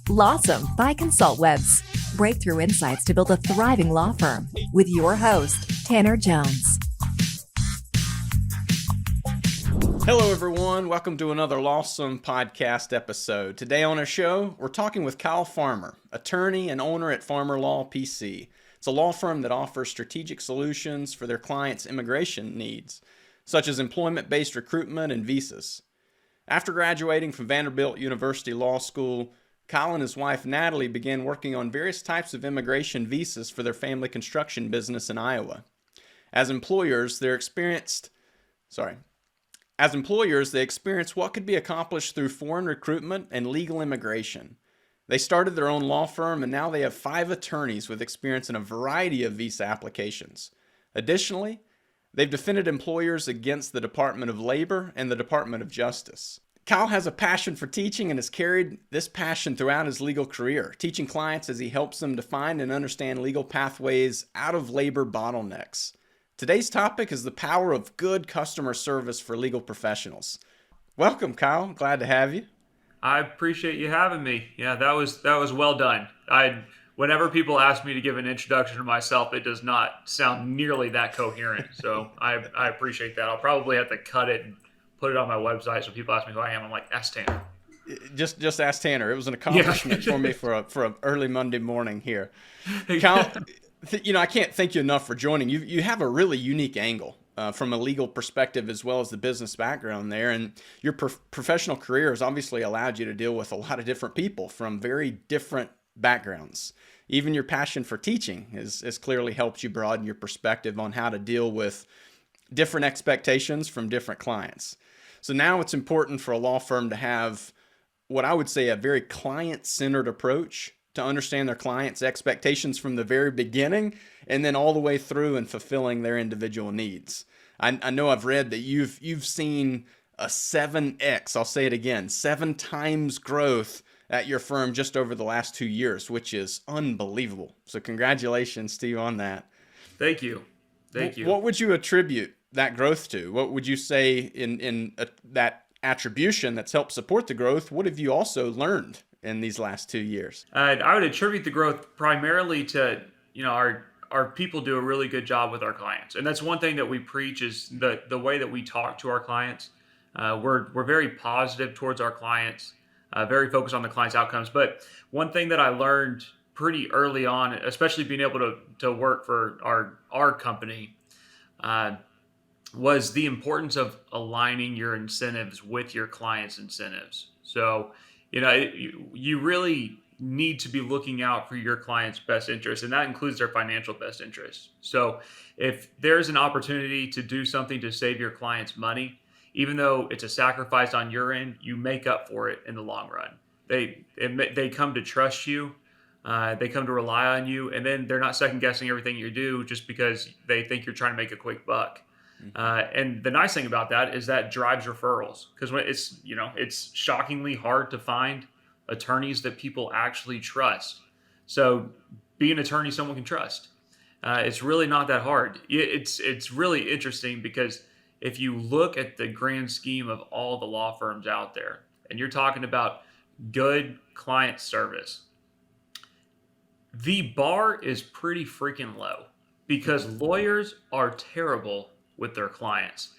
LAWsome by ConsultWebs. Breakthrough insights to build a thriving law firm with your host, Tanner Jones. Hello, everyone. Welcome to another LAWsome podcast episode. Today on our show, we're talking with Kyle Farmer, attorney and owner at Farmer Law PC. It's a law firm that offers strategic solutions for their clients' immigration needs, such as employment-based recruitment and visas. After graduating from Vanderbilt University Law School, Kyle and his wife Natalie began working on various types of immigration visas for their family construction business in Iowa. As employers, they experience what could be accomplished through foreign recruitment and legal immigration. They started their own law firm, and now they have 5 attorneys with experience in a variety of visa applications. Additionally, they've defended employers against the Department of Labor and the Department of Justice. Kyle has a passion for teaching and has carried this passion throughout his legal career, teaching clients as he helps them define and understand legal pathways out of labor bottlenecks. Today's topic is the power of good customer service for legal professionals. Welcome, Kyle. Glad to have you. I appreciate you having me. Yeah, that was well done. Whenever people ask me to give an introduction to myself, it does not sound nearly that coherent. So I appreciate that. I'll probably have to cut it and put it on my website so people ask me who I am. I'm like, ask Tanner. Just ask Tanner. It was an accomplishment for me for an early Monday morning here. Kyle, I can't thank you enough for joining. You have a really unique angle from a legal perspective as well as the business background there. And your professional career has obviously allowed you to deal with a lot of different people from very different backgrounds. Even your passion for teaching has clearly helped you broaden your perspective on how to deal with different expectations from different clients. So now it's important for a law firm to have what I would say a very client-centered approach to understand their clients' expectations from the very beginning and then all the way through and fulfilling their individual needs. I know I've read that you've seen a 7x, I'll say it again, 7 times growth at your firm just over the last 2 years, which is unbelievable. So congratulations to you on that. Thank you. Thank you. What would you attribute that growth to? What would you say in that attribution that's helped support the growth? What have you also learned in these last 2 years? I would attribute the growth primarily to, our people do a really good job with our clients. And that's one thing that we preach is the way that we talk to our clients. We're very positive towards our clients, very focused on the client's outcomes. But one thing that I learned pretty early on, especially being able to work for our company, was the importance of aligning your incentives with your client's incentives. So, you really need to be looking out for your client's best interest, and that includes their financial best interest. So if there's an opportunity to do something to save your client's money, even though it's a sacrifice on your end, you make up for it in the long run. They come to trust you. They come to rely on you, and then they're not second guessing everything you do just because they think you're trying to make a quick buck. And the nice thing about that is that drives referrals, because when it's shockingly hard to find attorneys that people actually trust. So be an attorney someone can trust. It's really not that hard. It's really interesting because if you look at the grand scheme of all the law firms out there, and you're talking about good client service, the bar is pretty freaking low because lawyers are terrible with their clients.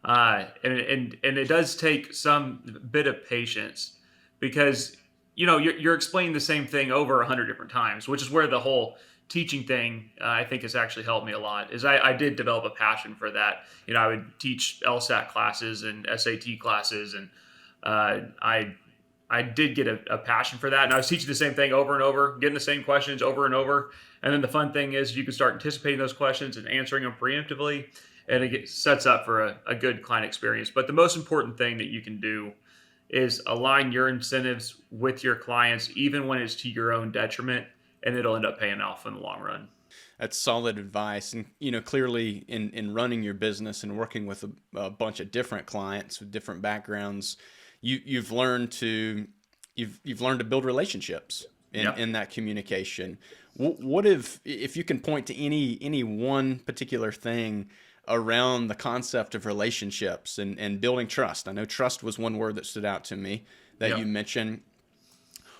And it does take some bit of patience because, you're explaining the same thing over 100 different times, which is where the whole teaching thing, I think, has actually helped me a lot. Is I did develop a passion for that. I would teach LSAT classes and SAT classes, and I did get a passion for that. And I was teaching the same thing over and over, getting the same questions over and over. And then the fun thing is you can start anticipating those questions and answering them preemptively, and it sets up for a good client experience. But the most important thing that you can do is align your incentives with your clients, even when it's to your own detriment, and it'll end up paying off in the long run. That's solid advice. And, clearly in running your business and working with a bunch of different clients with different backgrounds, you've learned to build relationships in that communication. What if you can point to any one particular thing around the concept of relationships and building trust? I know trust was one word that stood out to me that you mentioned.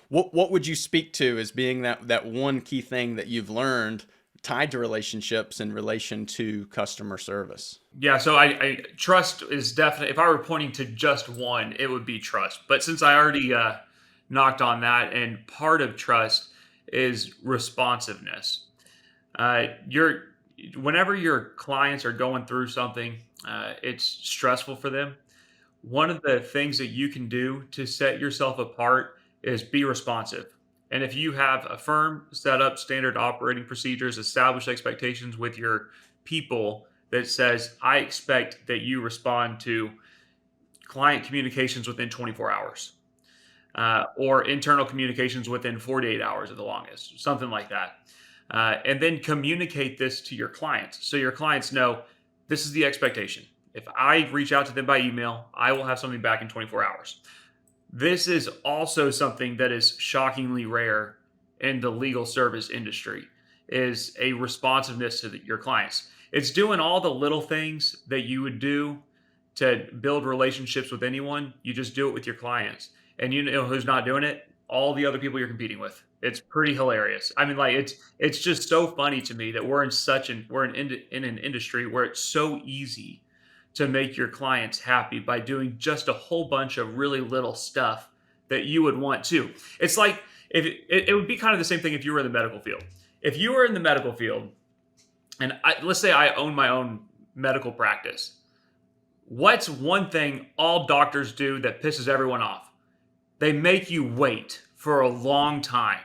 What would you speak to as being that one key thing that you've learned tied to relationships in relation to customer service? Yeah, so I trust is definitely, if I were pointing to just one, it would be trust. But since I already knocked on that, and part of trust is responsiveness. Your Whenever your clients are going through something, it's stressful for them. One of the things that you can do to set yourself apart is be responsive. And if you have a firm set up standard operating procedures, established expectations with your people that says, I expect that you respond to client communications within 24 hours, or internal communications within 48 hours at the longest, something like that. And then communicate this to your clients. So your clients know this is the expectation. If I reach out to them by email, I will have something back in 24 hours. This is also something that is shockingly rare in the legal service industry, is a responsiveness to your clients. It's doing all the little things that you would do to build relationships with anyone. You just do it with your clients. And you know who's not doing it? All the other people you're competing with. It's pretty hilarious. I mean, like it's just so funny to me that we're in an industry where it's so easy to make your clients happy by doing just a whole bunch of really little stuff that you would want to. It's like if it would be kind of the same thing if you were in the medical field. If you were in the medical field, and let's say I own my own medical practice, what's one thing all doctors do that pisses everyone off? They make you wait for a long time.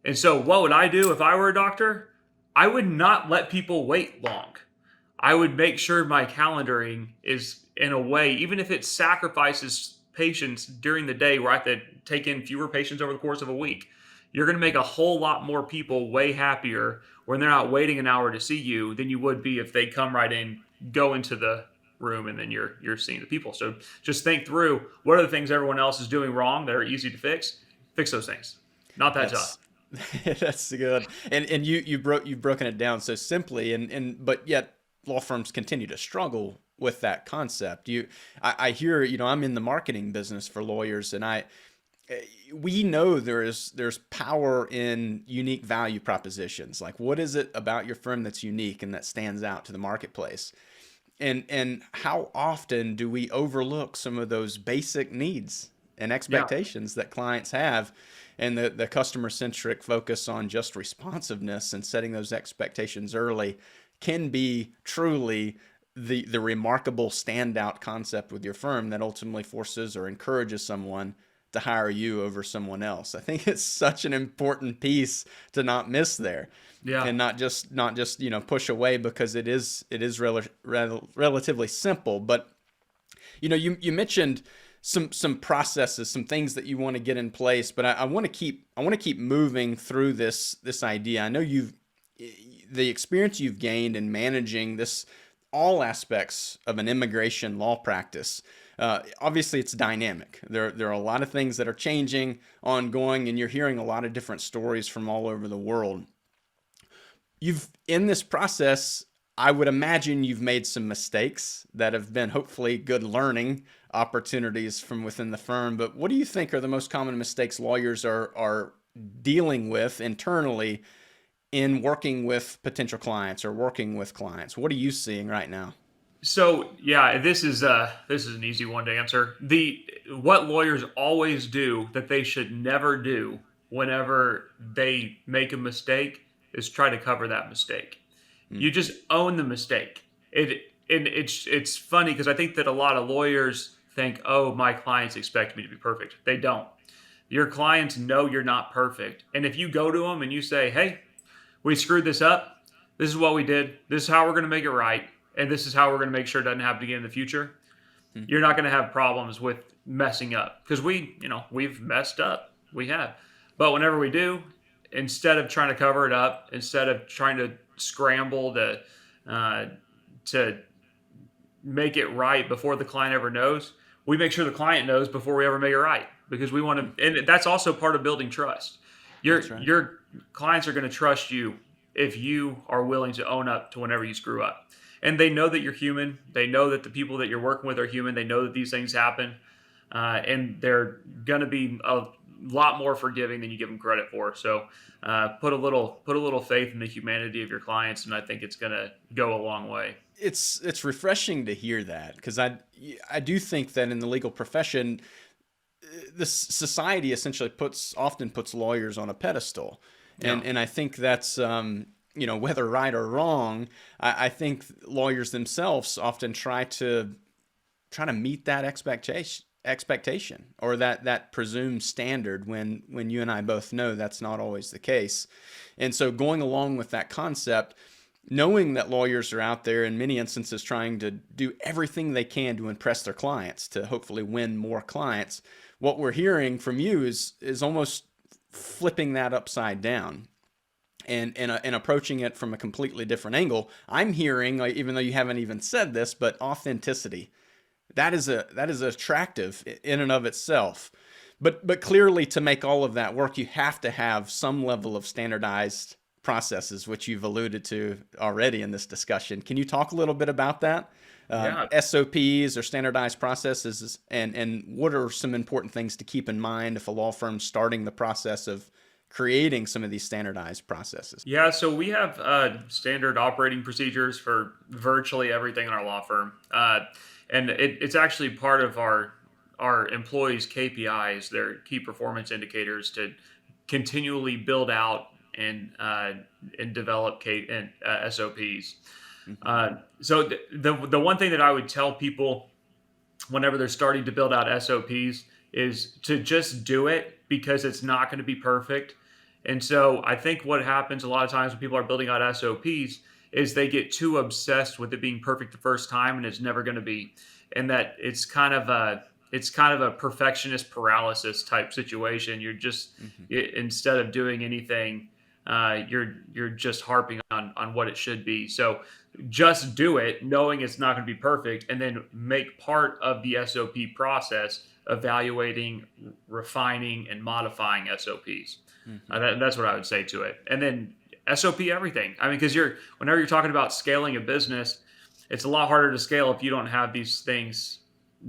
And so what would I do if I were a doctor? I would not let people wait long. I would make sure my calendaring is in a way, even if it sacrifices patients during the day where I have to take in fewer patients over the course of a week, you're going to make a whole lot more people way happier when they're not waiting an hour to see you than you would be if they come right in, go into the room, and then you're seeing the people. So just think through, what are the things everyone else is doing wrong that are easy to fix? Fix those things. Not that tough. That's good. And you've broken it down so simply, but yet law firms continue to struggle with that concept. I hear, I'm in the marketing business for lawyers, and we know there's power in unique value propositions. Like, what is it about your firm that's unique and that stands out to the marketplace? And how often do we overlook some of those basic needs and expectations that clients have, and the customer-centric focus on just responsiveness and setting those expectations early can be truly the remarkable standout concept with your firm that ultimately forces or encourages someone to hire you over someone else. I think it's such an important piece to not miss there. Yeah. And not just push away, because it is relatively simple. But you mentioned some processes, some things that you want to get in place, but I want to keep moving through this idea. I know the experience you've gained in managing all aspects of an immigration law practice. Obviously, it's dynamic. There are a lot of things that are changing, ongoing, and you're hearing a lot of different stories from all over the world. In this process, I would imagine you've made some mistakes that have been hopefully good learning opportunities from within the firm. But what do you think are the most common mistakes lawyers are dealing with internally in working with potential clients or working with clients? What are you seeing right now? So yeah, this is an easy one to answer. What lawyers always do that they should never do whenever they make a mistake is try to cover that mistake. You just own the mistake. It's funny because I think that a lot of lawyers think, oh, my clients expect me to be perfect. They don't. Your clients know you're not perfect. And if you go to them and you say, hey, we screwed this up. This is what we did. This is how we're going to make it right. And this is how we're going to make sure it doesn't happen again in the future. You're not going to have problems with messing up, because we've messed up. We have. But whenever we do, instead of trying to cover it up, instead of trying to scramble to make it right before the client ever knows, we make sure the client knows before we ever make it right, because we want to, and that's also part of building trust. Your clients are going to trust you if you are willing to own up to whenever you screw up. And they know that you're human. They know that the people that you're working with are human. They know that these things happen. And they're going to be lot more forgiving than you give them credit for. So put a little faith in the humanity of your clients, and I think it's going to go a long way. It's refreshing to hear that, because I do think that in the legal profession, this society essentially often puts lawyers on a pedestal, and I think that's whether right or wrong, I think lawyers themselves often try to meet that expectation or that presumed standard when you and I both know that's not always the case. And so going along with that concept, knowing that lawyers are out there in many instances trying to do everything they can to impress their clients, to hopefully win more clients, what we're hearing from you is almost flipping that upside down and approaching it from a completely different angle. I'm hearing, like, even though you haven't even said this, but authenticity. That is attractive in and of itself. But clearly, to make all of that work, you have to have some level of standardized processes, which you've alluded to already in this discussion. Can you talk a little bit about that? SOPs or standardized processes, and what are some important things to keep in mind if a law firm's starting the process of creating some of these standardized processes? Yeah, so we have standard operating procedures for virtually everything in our law firm. And it's actually part of our employees' KPIs, their key performance indicators, to continually build out and develop SOPs. So the one thing that I would tell people whenever they're starting to build out SOPs is to just do it, because it's not going to be perfect. And so I think what happens a lot of times when people are building out SOPs is they get too obsessed with it being perfect the first time, and it's never going to be. And that it's kind of a perfectionist paralysis type situation. You're just instead of doing anything, you're just harping on what it should be. So just do it, knowing it's not going to be perfect, and then make part of the SOP process evaluating, refining, and modifying SOPs. That's what I would say to it. And then SOP everything. I mean, because whenever you're talking about scaling a business, it's a lot harder to scale if you don't have these things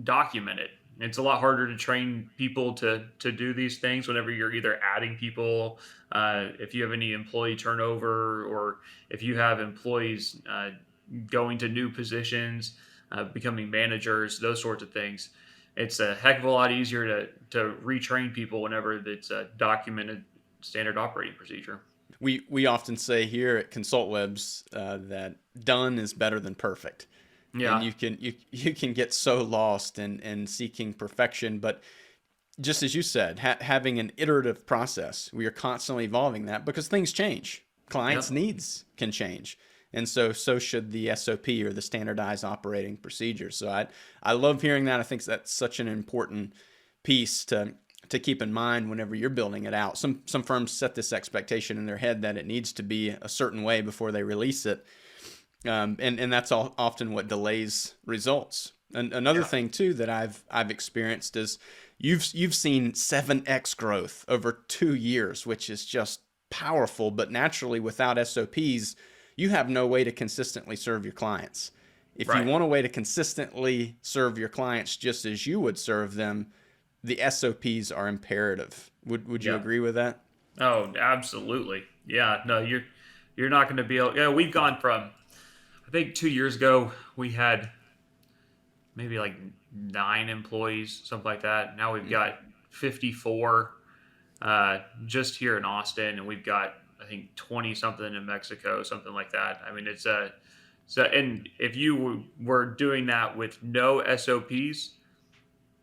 documented. It's a lot harder to train people to do these things whenever you're either adding people, if you have any employee turnover, or if you have employees going to new positions, becoming managers, those sorts of things. It's a heck of a lot easier to retrain people whenever it's a documented standard operating procedure. We often say here at ConsultWebs that done is better than perfect. Yeah. And you can get so lost in seeking perfection, but just as you said, having an iterative process, we are constantly evolving that because things change. Clients' needs can change. And so should the SOP or the standardized operating procedure. So I love hearing that. I think that's such an important piece to keep in mind whenever you're building it out. Some firms set this expectation in their head that it needs to be a certain way before they release it. And that's often what delays results. And another thing too that I've experienced is you've seen 7x growth over 2 years, which is just powerful. But naturally, without SOPs, you have no way to consistently serve your clients. If you want a way to consistently serve your clients just as you would serve them, the SOPs are imperative. Would you agree with that? Oh, absolutely. Yeah. No, you're not going to be able. Yeah, we've gone from, I think 2 years ago we had maybe like 9 employees, something like that. Now we've got 54 just here in Austin, and we've got, I think, 20 something in Mexico, something like that. I mean, it's and if you were doing that with no SOPs,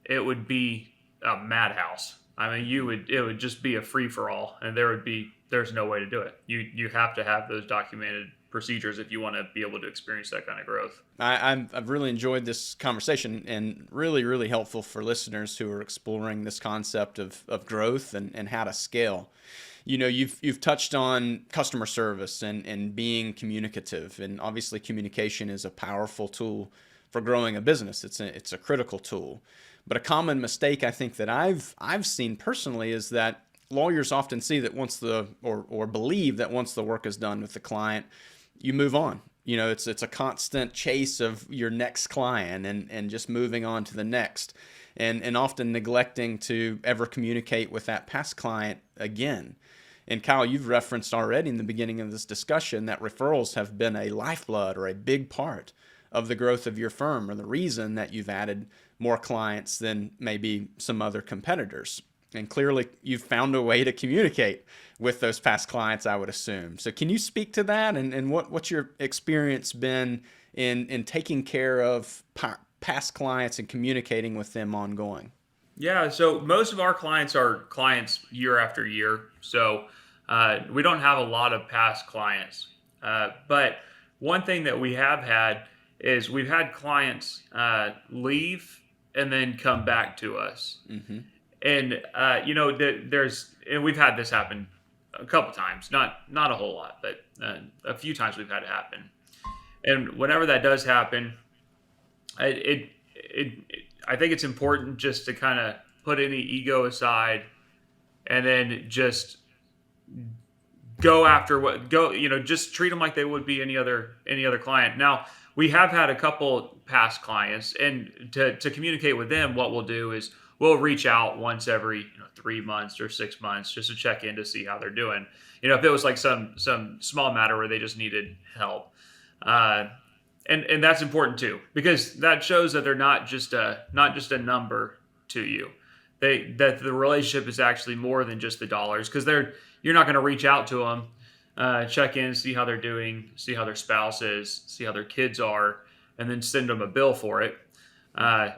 it would be a madhouse. I mean, it would just be a free for all, and there's no way to do it. You have to have those documented procedures if you want to be able to experience that kind of growth. I've really enjoyed this conversation, and really, really helpful for listeners who are exploring this concept of growth and how to scale. You know, you've touched on customer service and being communicative, and obviously communication is a powerful tool for growing a business. It's a critical tool. But a common mistake I think that I've seen personally is that lawyers often see that once or believe that once the work is done with the client, you move on. You know, it's a constant chase of your next client and just moving on to the next. and often neglecting to ever communicate with that past client again. And Kyle, you've referenced already in the beginning of this discussion that referrals have been a lifeblood or a big part of the growth of your firm, or the reason that you've added more clients than maybe some other competitors. And clearly you've found a way to communicate with those past clients, I would assume. So can you speak to that, and what's your experience been in taking care of past clients and communicating with them ongoing? Yeah, so most of our clients are clients year after year. So we don't have a lot of past clients. But one thing that we have had is we've had clients leave and then come back to us. Mm-hmm. And, and we've had this happen a couple times, not a whole lot, but a few times we've had it happen. And whenever that does happen, I think it's important just to kind of put any ego aside and then just just treat them like they would be any other client. Now, we have had a couple past clients, and to communicate with them, what we'll do is we'll reach out once every 3 months or 6 months just to check in to see how they're doing. If it was like some small matter where they just needed help. And that's important too, because that shows that they're not just a number to you. That the relationship is actually more than just the dollars, because you're not going to reach out to them, check in, see how they're doing, see how their spouse is, see how their kids are, and then send them a bill for it.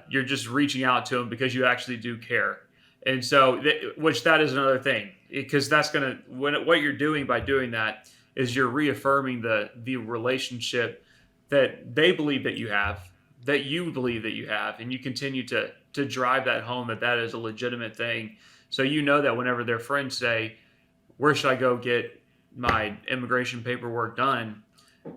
You're just reaching out to them because you actually do care. And so, which that is another thing, because that's what you're doing by doing that is you're reaffirming the relationship that they believe that you have, that you believe that you have, and you continue to drive that home, that is a legitimate thing. So that whenever their friends say, "Where should I go get my immigration paperwork done?"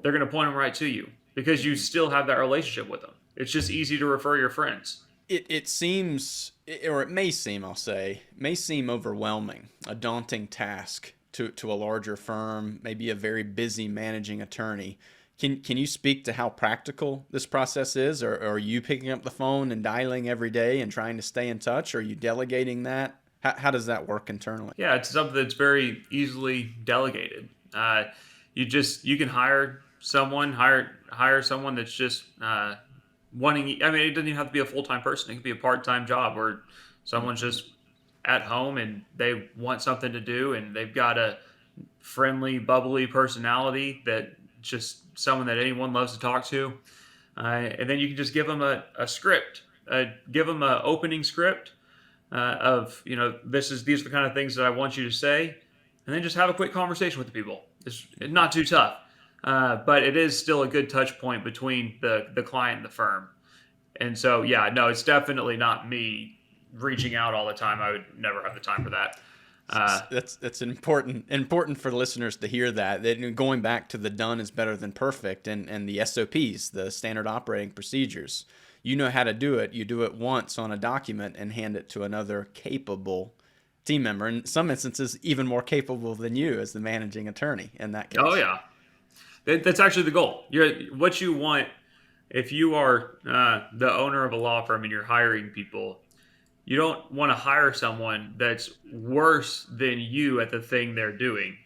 they're going to point them right to you, because you still have that relationship with them. It's just easy to refer your friends. It seems, or it may seem, may seem overwhelming, a daunting task to a larger firm, maybe a very busy managing attorney. Can you speak to how practical this process is? Or are you picking up the phone and dialing every day and trying to stay in touch? Or are you delegating that? How does that work internally? Yeah, it's something that's very easily delegated. You can hire someone that's just wanting. I mean, it doesn't even have to be a full-time person. It could be a part-time job where someone's just at home and they want something to do, and they've got a friendly, bubbly personality that just someone that anyone loves to talk to. And then you can just give them a script, give them an opening script of, these are the kind of things that I want you to say, and then just have a quick conversation with the people. It's not too tough, but it is still a good touch point between the client and the firm. And so, yeah, no, it's definitely not me reaching out all the time. I would never have the time for that. That's important for listeners to hear that going back to the done is better than perfect, and the SOPs, the standard operating procedures. You know how to do it. You do it once on a document and hand it to another capable team member, in some instances even more capable than you as the managing attorney in that case. Oh yeah, that's actually the goal. What you want, if you are the owner of a law firm and you're hiring people, you don't want to hire someone that's worse than you at the thing they're doing.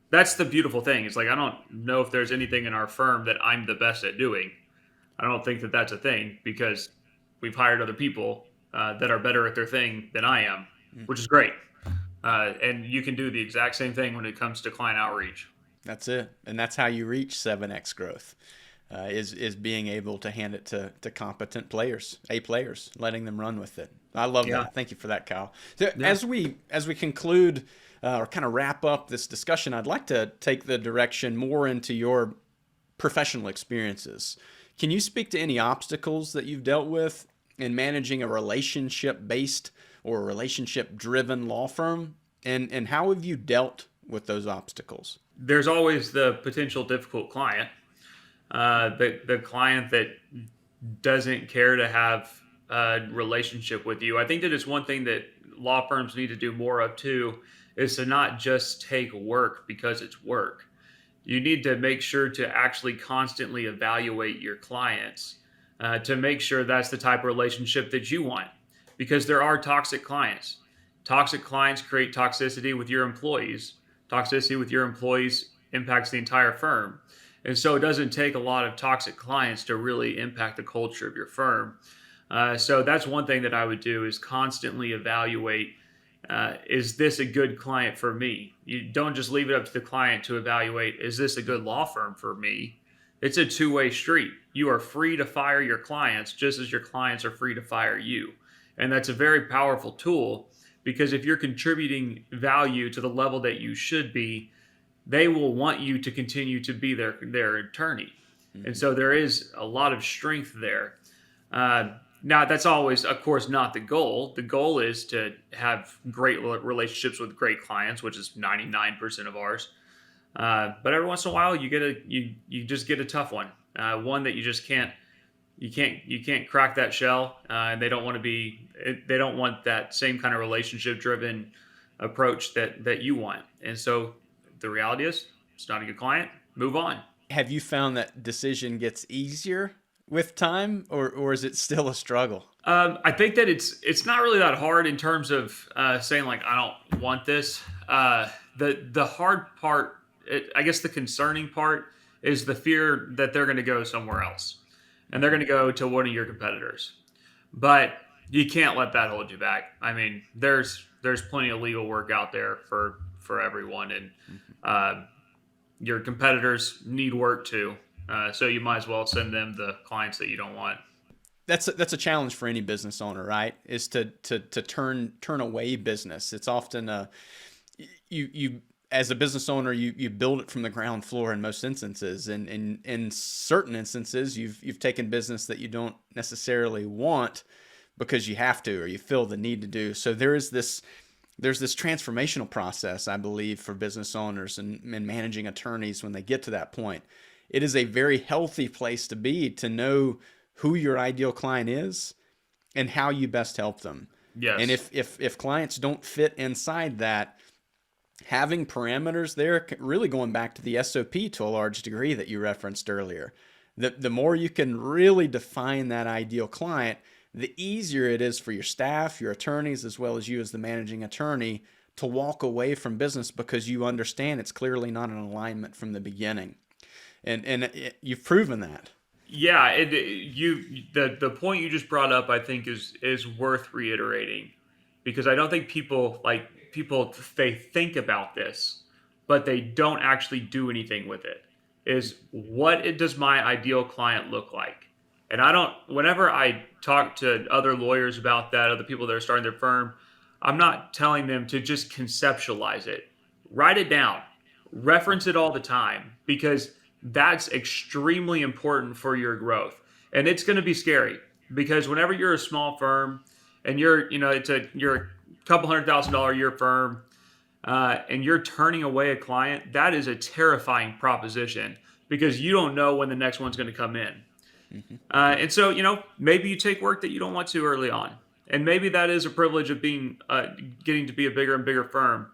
That's the beautiful thing. It's like, I don't know if there's anything in our firm that I'm the best at doing. I don't think that that's a thing, because we've hired other people that are better at their thing than I am, which is great. And you can do the exact same thing when it comes to client outreach. That's it. And that's how you reach 7X growth. Is being able to hand it to competent players, letting them run with it. I love that. Thank you for that, Kyle. So as we conclude or kind of wrap up this discussion, I'd like to take the direction more into your professional experiences. Can you speak to any obstacles that you've dealt with in managing a relationship-based or relationship-driven law firm, and how have you dealt with those obstacles? There's always the potential difficult client. The client that doesn't care to have a relationship with you. I think that it's one thing that law firms need to do more of too, is to not just take work because it's work. You need to make sure to actually constantly evaluate your clients to make sure that's the type of relationship that you want. because there are toxic clients. Toxic clients create toxicity with your employees. Toxicity with your employees impacts the entire firm. And so it doesn't take a lot of toxic clients to really impact the culture of your firm. So that's one thing that I would do, is constantly evaluate, is this a good client for me? You don't just leave it up to the client to evaluate, is this a good law firm for me? It's a two-way street. You are free to fire your clients just as your clients are free to fire you. And that's a very powerful tool, because if you're contributing value to the level that you should be, they will want you to continue to be their attorney. Mm-hmm. And so there is a lot of strength there. Now, that's always, of course, not the goal. The goal is to have great relationships with great clients, which is 99% of ours. But every once in a while, you just get a tough one, one that you can't crack that shell, and they don't want that same kind of relationship-driven approach that you want. And so the reality is, it's not a good client. Move on. Have you found that decision gets easier with time, or is it still a struggle? I think that it's not really that hard in terms of saying like, I don't want this. The hard part, I guess the concerning part, is the fear that they're going to go somewhere else, and they're going to go to one of your competitors. But you can't let that hold you back. I mean, there's plenty of legal work out there for everyone, and your competitors need work too. So you might as well send them the clients that you don't want. That's a challenge for any business owner, right? Is to turn away business. It's often you as a business owner, you build it from the ground floor in most instances, and in certain instances you've taken business that you don't necessarily want because you have to, or you feel the need to do. So there's this transformational process, I believe, for business owners and managing attorneys when they get to that point. It is a very healthy place to be, to know who your ideal client is and how you best help them. Yes. And if clients don't fit inside that, having parameters there, really going back to the SOP to a large degree that you referenced earlier, the more you can really define that ideal client, the easier it is for your staff, your attorneys, as well as you as the managing attorney, to walk away from business because you understand it's clearly not an alignment from the beginning. And you've proven that. Yeah, the point you just brought up, I think, is worth reiterating, because I don't think people they think about this, but they don't actually do anything with it. Is what does my ideal client look like? And whenever I talk to other lawyers about that, other people that are starting their firm, I'm not telling them to just conceptualize it. Write it down, reference it all the time, because that's extremely important for your growth. And it's going to be scary, because whenever you're a small firm and you're a couple $100,000 a year firm, and you're turning away a client, that is a terrifying proposition, because you don't know when the next one's going to come in. Mm-hmm. And so, maybe you take work that you don't want to early on, and maybe that is a privilege of getting to be a bigger and bigger firm.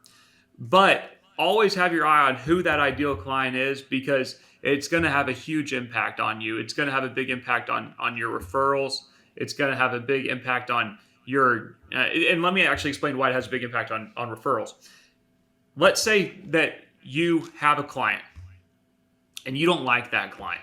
But always have your eye on who that ideal client is, because it's going to have a huge impact on you. It's going to have a big impact on your referrals. It's going to have a big impact on your, and let me actually explain why it has a big impact on referrals. Let's say that you have a client and you don't like that client.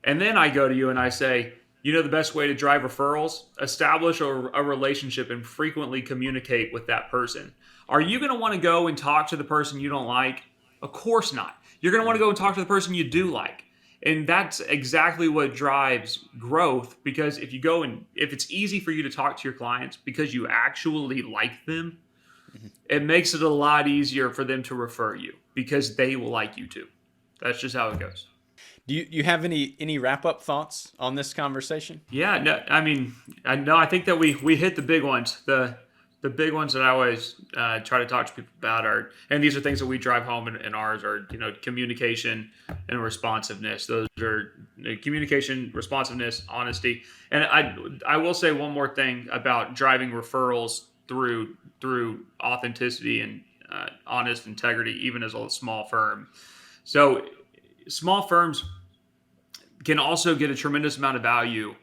And then I go to you and I say, the best way to drive referrals, establish a relationship and frequently communicate with that person. Are you going to want to go and talk to the person you don't like? Of course not. You're going to want to go and talk to the person you do like. And that's exactly what drives growth, because if it's easy for you to talk to your clients because you actually like them, mm-hmm. It makes it a lot easier for them to refer you, because they will like you too. That's just how it goes. Do you have any wrap-up thoughts on this conversation? Yeah, no, I think that we hit the big ones. The big ones that I always try to talk to people about and these are things that we drive home in ours, are communication and responsiveness. Those are communication, responsiveness, honesty. And I will say one more thing about driving referrals through authenticity and honest integrity, even as a small firm. So small firms can also get a tremendous amount of value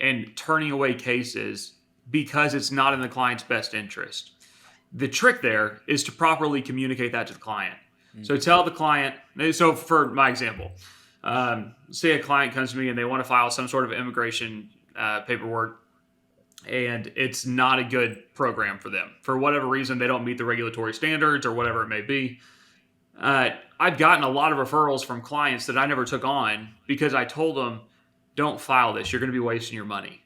in turning away cases because it's not in the client's best interest. The trick there is to properly communicate that to the client. So tell the client, so for my example, say a client comes to me and they want to file some sort of immigration paperwork, and it's not a good program for them. For whatever reason, they don't meet the regulatory standards or whatever it may be. I've gotten a lot of referrals from clients that I never took on because I told them, don't file this. You're going to be wasting your money.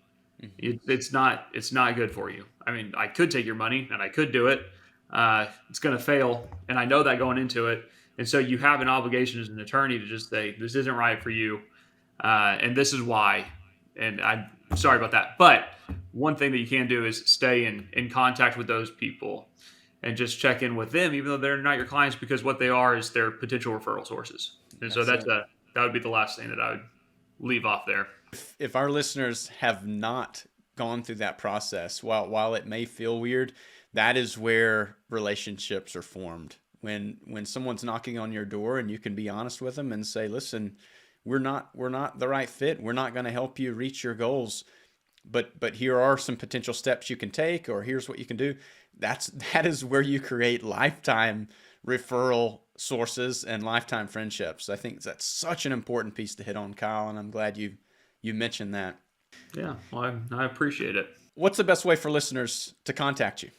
It's not good for you. I mean, I could take your money and I could do it. It's going to fail. And I know that going into it. And so you have an obligation as an attorney to just say, this isn't right for you. And this is why. And I'm sorry about that. But one thing that you can do is stay in contact with those people and just check in with them, even though they're not your clients, because what they are is their potential referral sources. And so that would be the last thing that I would leave off there. If our listeners have not gone through that process, while it may feel weird, that is where relationships are formed. When someone's knocking on your door and you can be honest with them and say, listen, we're not the right fit. We're not going to help you reach your goals. But here are some potential steps you can take, or here's what you can do. That is where you create lifetime referral sources and lifetime friendships. I think that's such an important piece to hit on, Kyle, and I'm glad you mentioned that. Yeah, well, I appreciate it. What's the best way for listeners to contact you?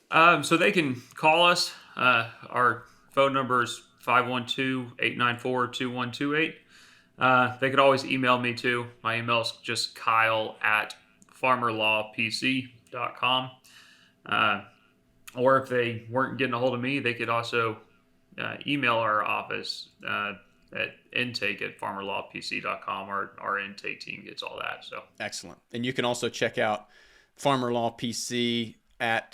So they can call us. Our phone number is 512-894-2128. They could always email me too. My email is just kyle@farmerlawpc.com. Or if they weren't getting a hold of me, they could also email our office at intake@farmerlawpc.com. Our intake team gets all that. So excellent. And you can also check out Farmer Law PC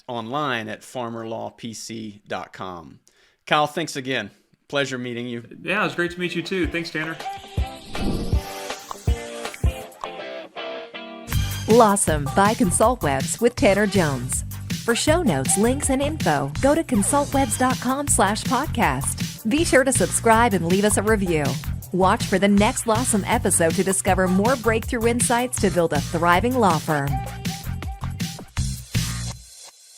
online at farmerlawpc.com. Kyle, thanks again. Pleasure meeting you. Yeah, it was great to meet you too. Thanks, Tanner. LAWsome by ConsultWebs with Tanner Jones. For show notes, links, and info, go to consultwebs.com/podcast. Be sure to subscribe and leave us a review. Watch for the next LAWsome episode to discover more breakthrough insights to build a thriving law firm.